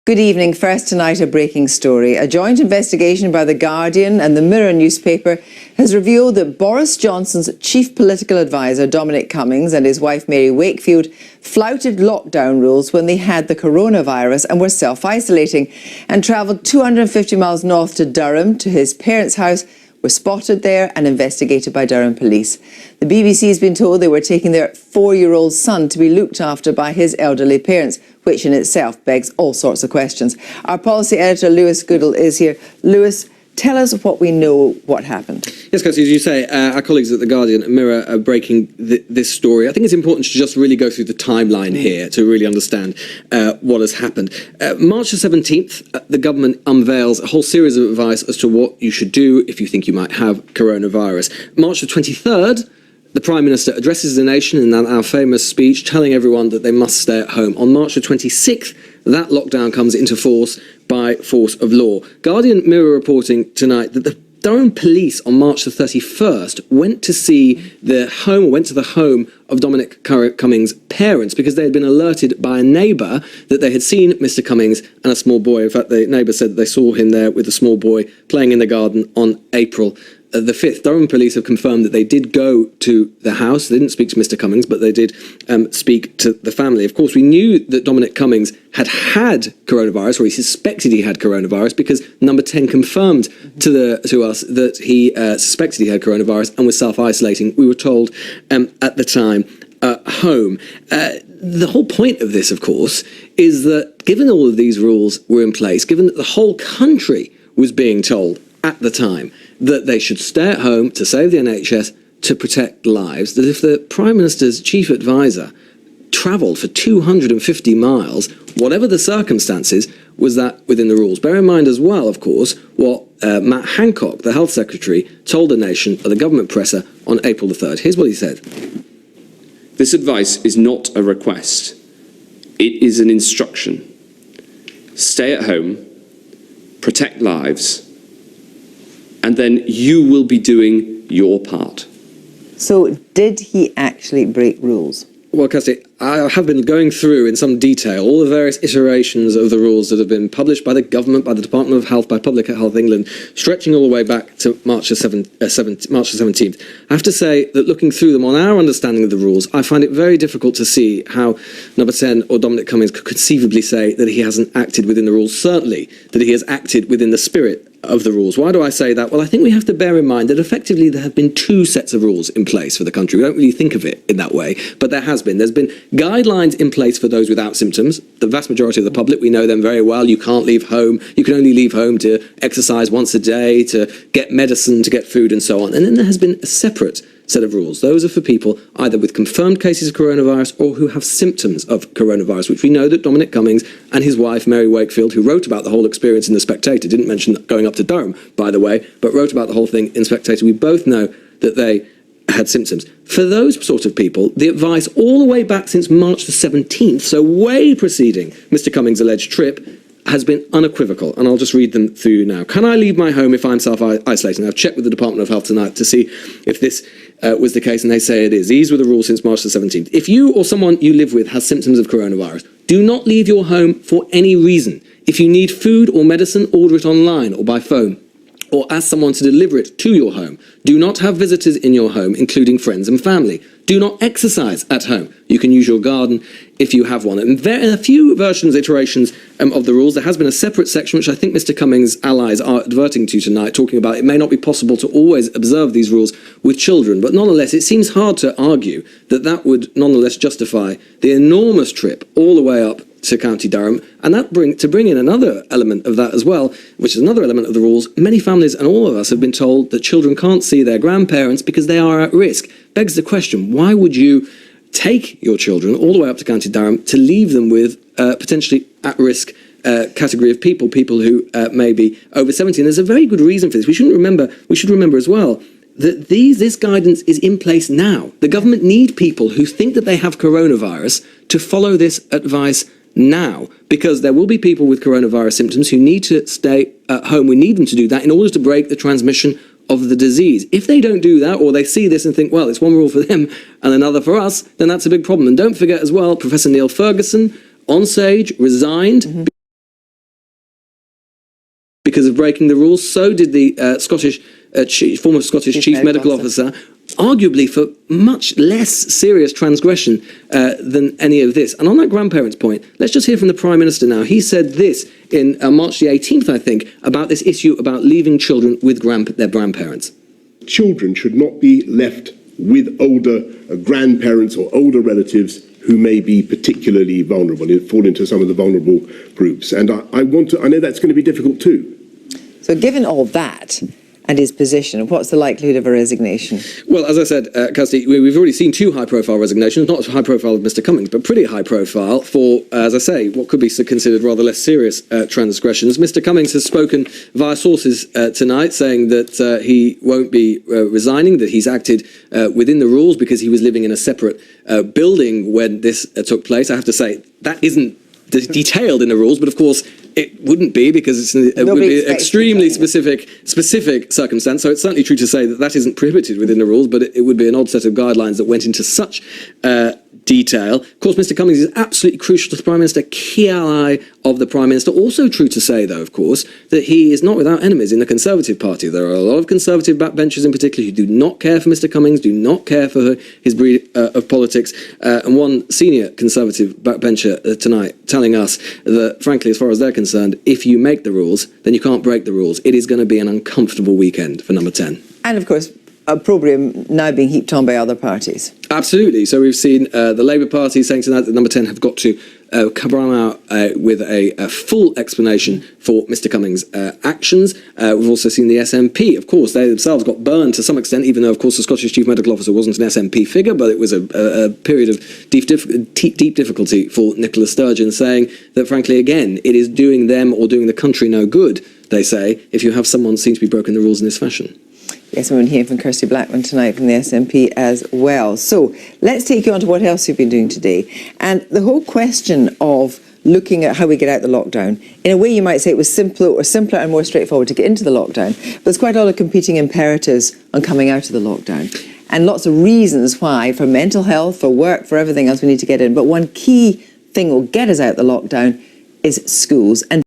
Good evening. First tonight, a breaking story. A joint investigation by The Guardian and the Mirror newspaper has revealed that Boris Johnson's chief political advisor, Dominic Cummings, and his wife, Mary Wakefield, flouted lockdown rules when they had the coronavirus and were self-isolating, and travelled 250 miles north to Durham to his parents' house, were spotted there and investigated by Durham police. The BBC has been told they were taking their 4-year-old son to be looked after by his elderly parents, which in itself begs all sorts of questions. Our policy editor, Lewis Goodall, is here. Lewis, tell us what we know what happened. Yes, Kirsty, as you say, our colleagues at The Guardian and Mirror are breaking this story. I think it's important to just really go through the timeline here to really understand what has happened. March the 17th, the government unveils a whole series of advice as to what you should do if you think you might have coronavirus. March the 23rd, the Prime Minister addresses the nation in our famous speech, telling everyone that they must stay at home. On March the 26th, that lockdown comes into force by force of law. Guardian Mirror reporting tonight that the Durham police on March the 31st went to the home of Dominic Cummings' parents because they had been alerted by a neighbour that they had seen Mr. Cummings and a small boy. In fact, the neighbour said that they saw him there with a small boy playing in the garden on April the 5th. Durham police have confirmed that they did go to the house. They didn't speak to Mr. Cummings, but they did speak to the family. Of course, we knew that Dominic Cummings had coronavirus, or he suspected he had coronavirus, because Number 10 confirmed to us that he suspected he had coronavirus and was self-isolating. We were told at the time at home. The whole point of this, of course, is that given all of these rules were in place, given that the whole country was being told at the time that they should stay at home to save the NHS, to protect lives, that if the Prime Minister's chief advisor travelled for 250 miles, whatever the circumstances, was that within the rules. Bear in mind as well, of course, what Matt Hancock, the Health Secretary, told the nation at the government presser on April the 3rd. Here's what he said. This advice is not a request. It is an instruction. Stay at home, protect lives, and then you will be doing your part. So did he actually break rules? Well, Kirsty, I have been going through in some detail all the various iterations of the rules that have been published by the government, by the Department of Health, by Public Health England, stretching all the way back to March the 17th. I have to say that looking through them on our understanding of the rules, I find it very difficult to see how Number 10 or Dominic Cummings could conceivably say that he hasn't acted within the rules, certainly that he has acted within the spirit of the rules. Why do I say that? Well, I think we have to bear in mind that effectively there have been two sets of rules in place for the country. We don't really think of it in that way, but there has been. There's been guidelines in place for those without symptoms. The vast majority of the public, we know them very well. You can't leave home. You can only leave home to exercise once a day, to get medicine, to get food and so on. And then there has been a separate set of rules. Those are for people either with confirmed cases of coronavirus or who have symptoms of coronavirus, which we know that Dominic Cummings and his wife, Mary Wakefield, who wrote about the whole experience in The Spectator, didn't mention going up to Durham, by the way, but wrote about the whole thing in Spectator. We both know that they had symptoms. For those sort of people, the advice all the way back since March the 17th, so way preceding Mr. Cummings' alleged trip, has been unequivocal, and I'll just read them through now. Can I leave my home if I'm self-isolating? I've checked with the Department of Health tonight to see if this was the case, and they say it is. These were the rules since March the 17th. If you or someone you live with has symptoms of coronavirus, do not leave your home for any reason. If you need food or medicine, order it online or by phone, or ask someone to deliver it to your home. Do not have visitors in your home, including friends and family. Do not exercise at home. You can use your garden if you have one. And in a few iterations of the rules, there has been a separate section, which I think Mr. Cummings' allies are adverting to tonight, talking about it may not be possible to always observe these rules with children. But nonetheless, it seems hard to argue that that would nonetheless justify the enormous trip all the way up to County Durham, and to bring in another element of that as well, which is another element of the rules. Many families and all of us have been told that children can't see their grandparents because they are at risk. Begs the question, why would you take your children all the way up to County Durham to leave them with potentially at-risk category of people who may be over 70? And there's a very good reason for this. We should remember as well that this guidance is in place now. The government need people who think that they have coronavirus to follow this advice now, because there will be people with coronavirus symptoms who need to stay at home. We need them to do that in order to break the transmission of the disease. If they don't do that, or they see this and think, well, it's one rule for them and another for us, then that's a big problem. And don't forget as well, Professor Neil Ferguson, on stage, resigned because of breaking the rules. So did the former Scottish Chief Medical Officer, arguably for much less serious transgression than any of this. And on that grandparents' point, let's just hear from the Prime Minister now. He said this in March the 18th, I think, about this issue about leaving children with their grandparents. Children should not be left with older grandparents or older relatives who may be particularly vulnerable, fall into some of the vulnerable groups. And I know that's going to be difficult too. So given all that and his position, what's the likelihood of a resignation? Well, as I said, Kirsty, we've already seen two high-profile resignations, not as high profile of Mr. Cummings, but pretty high profile for, as I say, what could be considered rather less serious transgressions. Mr. Cummings has spoken via sources tonight, saying that he won't be resigning, that he's acted within the rules because he was living in a separate building when this took place. I have to say, that isn't detailed in the rules, but of course it wouldn't be, because it would be an extremely specific circumstance. So it's certainly true to say that that isn't prohibited within the rules, but it would be an odd set of guidelines that went into such detail. Of course, Mr. Cummings is absolutely crucial to the Prime Minister, key ally of the Prime Minister. Also true to say, though, of course, that he is not without enemies in the Conservative Party. There are a lot of Conservative backbenchers in particular who do not care for Mr. Cummings, do not care for his breed of politics. And one senior Conservative backbencher tonight telling us that, frankly, as far as they're concerned, if you make the rules, then you can't break the rules. It is going to be an uncomfortable weekend for Number 10. And, of course, opprobrium now being heaped on by other parties. Absolutely. So we've seen the Labour Party saying tonight that Number 10 have got to come out with a full explanation for Mr. Cummings' actions. We've also seen the SNP. Of course, they themselves got burned to some extent, even though, of course, the Scottish Chief Medical Officer wasn't an SNP figure, but it was a period of deep difficulty for Nicola Sturgeon, saying that, frankly, again, it is doing them or doing the country no good, they say, if you have someone seen to be broken the rules in this fashion. Yes, we've been hearing from Kirsty Blackman tonight from the SNP as well. So let's take you on to what else you've been doing today. And the whole question of looking at how we get out the lockdown, in a way you might say it was simpler and more straightforward to get into the lockdown, but there's quite a lot of competing imperatives on coming out of the lockdown. And lots of reasons why, for mental health, for work, for everything else we need to get in. But one key thing will get us out the lockdown is schools. And